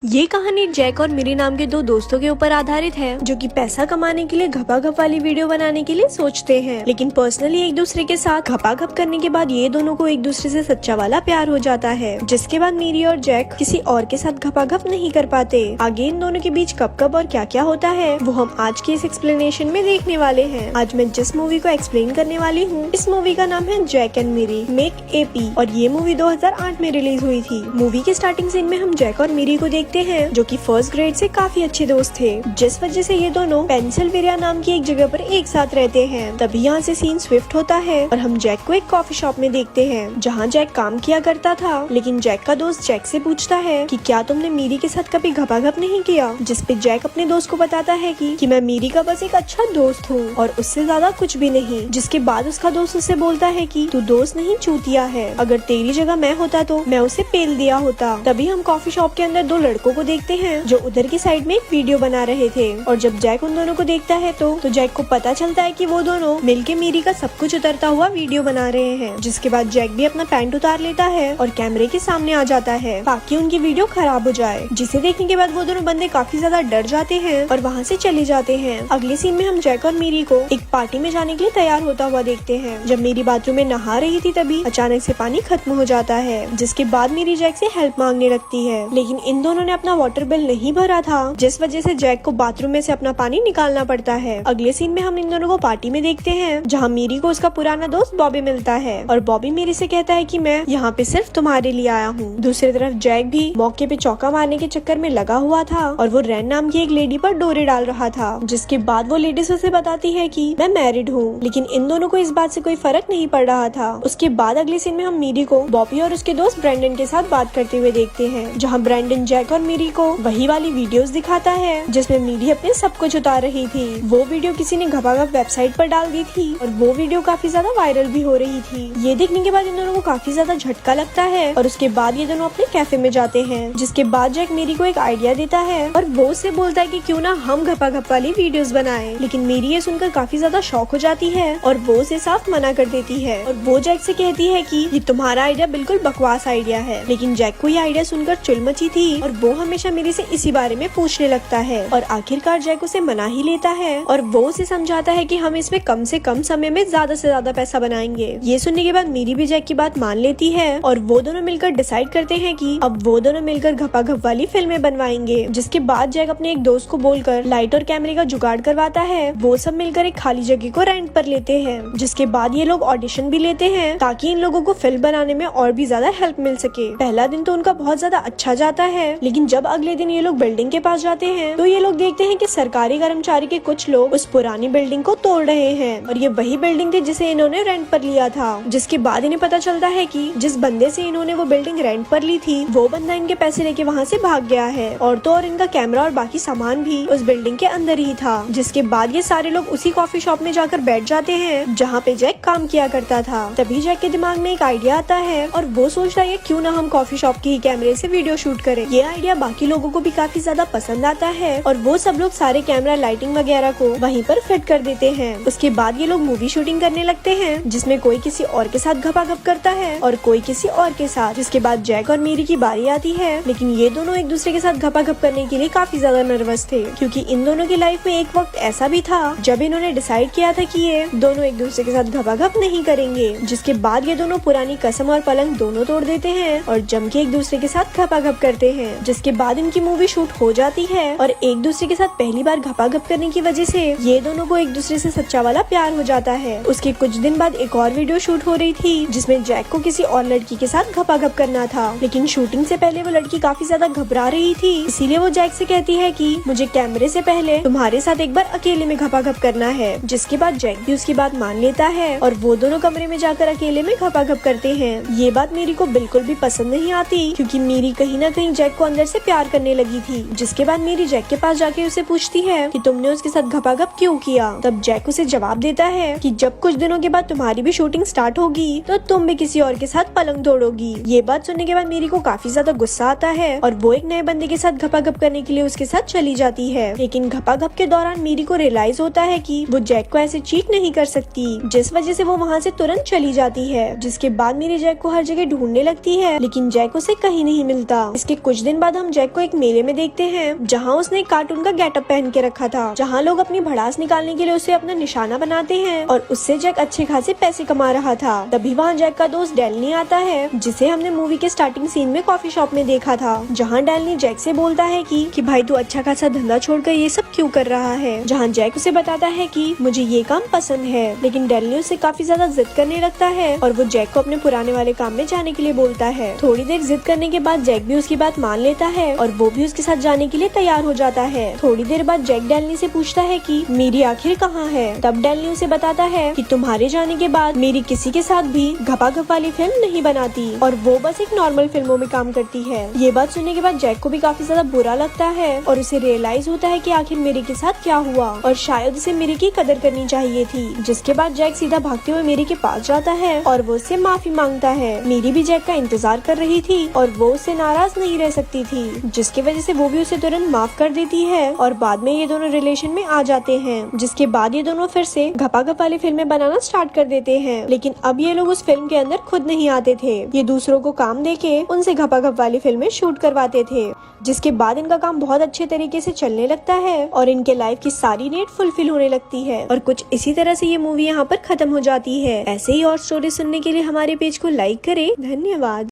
ये कहानी जैक और मिरी नाम के दो दोस्तों के ऊपर आधारित है जो कि पैसा कमाने के लिए घपाघप वाली वीडियो बनाने के लिए सोचते हैं, लेकिन पर्सनली एक दूसरे के साथ घपाघप करने के बाद ये दोनों को एक दूसरे से सच्चा वाला प्यार हो जाता है, जिसके बाद मिरी और जैक किसी और के साथ घपाघप नहीं कर पाते। आगे इन दोनों के बीच कब कब और क्या क्या होता है वो हम आज के इस एक्सप्लेनेशन में देखने वाले हैं। आज मैं जिस मूवी को एक्सप्लेन करने वाली हूँ इस मूवी का नाम है जैक एंड मिरी मेक एपी और ये मूवी 2008 में रिलीज हुई थी। मूवी के स्टार्टिंग सीन में हम जैक और मिरी को देखते हैं जो कि फर्स्ट ग्रेड से काफी अच्छे दोस्त थे, जिस वजह से ये दोनों पेंसिल्वेनिया नाम की एक जगह पर एक साथ रहते हैं। तभी यहाँ से सीन स्विफ्ट होता है और हम जैक को एक कॉफी शॉप में देखते हैं जहाँ जैक काम किया करता था। लेकिन जैक का दोस्त जैक से पूछता है कि क्या तुमने मिरी के साथ कभी घपाघप नहीं किया, जिस पे जैक अपने दोस्त को बताता है कि मैं मिरी का बस एक अच्छा दोस्त हूँ और उससे ज्यादा कुछ भी नहीं। जिसके बाद उसका दोस्त उससे बोलता है कि तू दोस्त नहीं चूतिया है, अगर तेरी जगह मैं होता तो मैं उसे पेल दिया होता। तभी हम कॉफी शॉप के अंदर दो लड़कों को देखते हैं जो उधर की साइड में एक वीडियो बना रहे थे और जब जैक उन दोनों को देखता है तो जैक को पता चलता है कि वो दोनों मिलके मिरी का सब कुछ उतरता हुआ वीडियो बना रहे हैं। जिसके बाद जैक भी अपना पैंट उतार लेता है और कैमरे के सामने आ जाता है ताकि उनकी वीडियो खराब हो जाए, जिसे देखने के बाद वो दोनों बंदे काफी ज्यादा डर जाते हैं और वहाँ से चले जाते हैं। अगले सीन में हम जैक और मिरी को एक पार्टी में जाने के लिए तैयार होता हुआ देखते हैं। जब मिरी बाथरूम में नहा रही थी तभी अचानक से पानी खत्म हो जाता है, जिसके बाद मिरी जैक से हेल्प मांगने लगती है, लेकिन इन दोनों ने अपना वाटर बिल नहीं भरा था, जिस वजह से जैक को बाथरूम में से अपना पानी निकालना पड़ता है। अगले सीन में हम इन दोनों को पार्टी में देखते हैं जहाँ मिरी को उसका पुराना दोस्त बॉबी मिलता है और बॉबी मिरी से कहता है कि मैं यहाँ पे सिर्फ तुम्हारे लिए आया हूँ। दूसरी तरफ जैक भी मौके पे चौका मारने के चक्कर में लगा हुआ था और वो रैन नाम की एक लेडी पर डोरे डाल रहा था, जिसके बाद वो लेडीज उसे बताती है कि मैं मैरिड हूँ, लेकिन इन दोनों को इस बात से कोई फर्क नहीं पड़ रहा था। उसके बाद अगले सीन में हम मिरी को बॉबी और उसके दोस्त ब्रैंडन के साथ बात करते हुए देखते हैं, जहाँ ब्रैंडन जैक और मिरी को वही वाली वीडियोस दिखाता है जिसमें मिरी अपने सब कुछ उतार रही थी। वो वीडियो किसी ने घपाघप वेबसाइट पर डाल दी थी और वो वीडियो काफी ज्यादा वायरल भी हो रही थी। ये देखने के बाद इन दोनों को काफी ज्यादा झटका लगता है और उसके बाद ये दोनों अपने कैफे में जाते हैं, जिसके बाद जैक मिरी को एक आइडिया देता है और वो उससे बोलता है कि क्यों ना हम घपाघप वाली वीडियोस बनाएं। लेकिन मिरी ये सुनकर काफी ज्यादा शॉक हो जाती है और वो उसे साफ मना कर देती है और वो जैक से कहती है कि ये तुम्हारा आइडिया बिल्कुल बकवास आइडिया है। लेकिन जैक को ये आइडिया सुनकर चुल मची थी और वो हमेशा मिरी से इसी बारे में पूछने लगता है और आखिरकार जैक उसे मना ही लेता है और वो उसे समझाता है कि हम इसमें कम से कम समय में ज्यादा से ज्यादा पैसा बनाएंगे। ये सुनने के बाद मिरी भी जैक की बात मान लेती है और वो दोनों मिलकर डिसाइड करते हैं कि अब वो दोनों मिलकर घपाघप वाली फिल्में बनवाएंगे। जिसके बाद जैक अपने एक दोस्त को बोलकर लाइट और कैमरे का जुगाड़ करवाता है। वो सब मिलकर एक खाली जगह को रेंट पर लेते हैं, जिसके बाद ये लोग ऑडिशन भी लेते हैं ताकि इन लोगों को फिल्म बनाने में और भी ज्यादा हेल्प मिल सके। पहला दिन तो उनका बहुत ज्यादा अच्छा जाता है, लेकिन जब अगले दिन ये लोग बिल्डिंग के पास जाते हैं तो ये लोग देखते हैं कि सरकारी कर्मचारी के कुछ लोग उस पुरानी बिल्डिंग को तोड़ रहे हैं और ये वही बिल्डिंग थी जिसे इन्होंने रेंट पर लिया था। जिसके बाद इन्हें पता चलता है कि जिस बंदे से इन्होंने वो बिल्डिंग रेंट पर ली थी वो बंदा इनके पैसे लेके वहाँ से भाग गया है और तो और इनका कैमरा और बाकी सामान भी उस बिल्डिंग के अंदर ही था। जिसके बाद ये सारे लोग उसी कॉफी शॉप में जाकर बैठ जाते हैं जहाँ पे जैक काम किया करता था। तभी जैक के दिमाग में एक आइडिया आता है और वो सोचता है क्यों ना हम कॉफी शॉप के ही कैमरे से वीडियो शूट करें। ये आइडिया बाकी लोगों को भी काफी ज्यादा पसंद आता है और वो सब लोग सारे कैमरा लाइटिंग वगैरह को वहीं पर फिट कर देते हैं। उसके बाद ये लोग मूवी शूटिंग करने लगते हैं जिसमें कोई किसी और के साथ घपाघप करता है और कोई किसी और के साथ। जिसके बाद जैक और मिरी की बारी आती है, लेकिन ये दोनों एक दूसरे के साथ घपाघप करने के लिए काफी ज्यादा नर्वस थे क्योंकि इन दोनों की लाइफ में एक वक्त ऐसा भी था जब इन्होंने डिसाइड किया था कि ये दोनों एक दूसरे के साथ घपाघप नहीं करेंगे। जिसके बाद ये दोनों पुरानी कसम और पलंग दोनों तोड़ देते हैं और जम के एक दूसरे के साथ घपाघप करते हैं। जिसके बाद इनकी मूवी शूट हो जाती है और एक दूसरे के साथ पहली बार घपाघप करने की वजह से ये दोनों को एक दूसरे से सच्चा वाला प्यार हो जाता है। उसके कुछ दिन बाद एक और वीडियो शूट हो रही थी जिसमें जैक को किसी और लड़की के साथ घपाघप करना था, लेकिन शूटिंग से पहले वो लड़की काफी ज्यादा घबरा रही थी, इसीलिए वो जैक से कहती है कि मुझे कैमरे से पहले तुम्हारे साथ एक बार अकेले में घपाघप करना है। जिसके बाद जैक भी उसकी बात मान लेता है और वो दोनों कमरे में जाकर अकेले में घपाघप करते हैं। ये बात मिरी को बिल्कुल भी पसंद नहीं आती क्योंकि मिरी कहीं ना कहीं जैक को अंदर से प्यार करने लगी थी। जिसके बाद मिरी जैक के पास जाके उसे पूछती है कि तुमने उसके साथ घपाघप क्यों किया। तब जैक उसे जवाब देता है कि जब कुछ दिनों के बाद तुम्हारी भी शूटिंग स्टार्ट होगी तो तुम भी किसी और के साथ पलंग तोड़ोगी। ये बात सुनने के बाद मिरी को काफी ज्यादा गुस्सा आता है और वो एक नए बंदे के साथ घपाघप करने के लिए उसके साथ चली जाती है। लेकिन घपाघप के दौरान मिरी को रियलाइज होता है कि वो जैक को ऐसे चीट नहीं कर सकती, जिस वजह से वो वहाँ से तुरंत चली जाती है। जिसके बाद मिरी जैक को हर जगह ढूंढने लगती है, लेकिन जैक उसे कहीं नहीं मिलता। इसके कुछ दिन बाद बाद हम जैक को एक मेले में देखते हैं जहाँ उसने एक कार्टून का गेटअप पहन के रखा था, जहाँ लोग अपनी भड़ास निकालने के लिए उसे अपना निशाना बनाते हैं और उससे जैक अच्छे खासे पैसे कमा रहा था। तभी वहाँ जैक का दोस्त डैनी आता है, जिसे हमने मूवी के स्टार्टिंग सीन में कॉफी शॉप में देखा था, जहाँ डैनी जैक से बोलता है कि भाई तू अच्छा खासा धंधा छोड़कर ये सब क्यों कर रहा है, जहाँ जैक उसे बताता है कि मुझे ये काम पसंद है। लेकिन डैनी उसे काफी ज्यादा जिद करने लगता है और वो जैक को अपने पुराने वाले काम में जाने के लिए बोलता है। थोड़ी देर जिद करने के बाद जैक भी उसकी बात मान लेता है और वो भी उसके साथ जाने के लिए तैयार हो जाता है। थोड़ी देर बाद जैक डैनी से पूछता है कि मेरी आखिर कहाँ है। तब डैनी उसे बताता है कि तुम्हारे जाने के बाद मेरी किसी के साथ भी घपाघप वाली फिल्म नहीं बनाती और वो बस एक नॉर्मल फिल्मों में काम करती है। ये बात सुनने के बाद जैक को भी काफी ज्यादा बुरा लगता है और उसे रियलाइज होता है कि आखिर मेरी के साथ क्या हुआ और शायद उसे मेरी की कदर करनी चाहिए थी। जिसके बाद जैक सीधा भागते हुए मेरी के पास जाता है और वो उससे माफी मांगता है। मेरी भी जैक का इंतजार कर रही थी और वो उससे नाराज नहीं रह सकती थी, जिसकी वजह से वो भी उसे तुरंत माफ कर देती है और बाद में ये दोनों रिलेशन में आ जाते हैं। जिसके बाद ये दोनों फिर से घपाघप वाली फिल्में बनाना स्टार्ट कर देते हैं। लेकिन अब ये लोग उस फिल्म के अंदर खुद नहीं आते थे, ये दूसरों को काम देके उनसे घपाघप वाली फिल्में शूट करवाते थे। जिसके बाद इनका काम बहुत अच्छे तरीके से चलने लगता है और इनके लाइफ की सारी नीड फुलफिल होने लगती है और कुछ इसी तरह से ये मूवी यहाँ पर खत्म हो जाती है। ऐसे ही और स्टोरी सुनने के लिए हमारे पेज को लाइक करें। धन्यवाद।